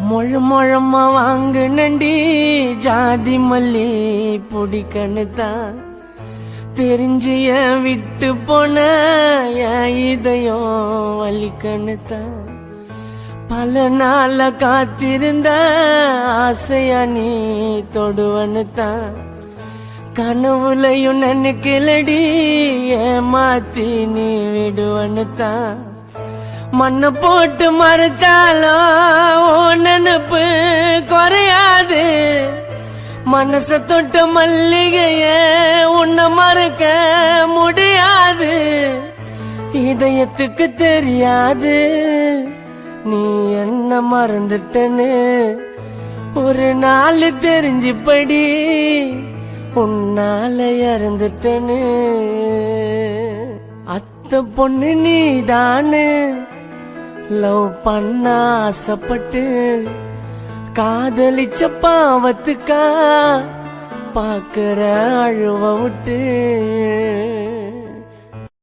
மொழமா வாங்கு நண்டி ஜாதி மல்லி பிடிக்கணுதான் தெரிஞ்சு விட்டு போன என் இதயம் வலிக்கணுதான் பல நாள காத்திருந்த ஆசையா நீ தொடுவனுதான் கனவுலையும் நினைக்கலடி ஏமாத்தி நீ விடுவனுதான் மண்ணு போட்டு மறைச்சாலும் நினப்பு குறையாது மனச தொட்ட மல்லிகைய உன்னை மறக்க முடியாது இதயத்துக்கு தெரியாது நீ என்ன மறந்துட்டனு ஒரு நாள் தெரிஞ்சுப்படி உன்னால இறந்துட்டனு அத்தை பொண்ணு நீதானு லவ் பண்ண ஆசைப்பட்டு காதலிச்ச பாவத்துக்கா பாக்குற அழுவ விட்டு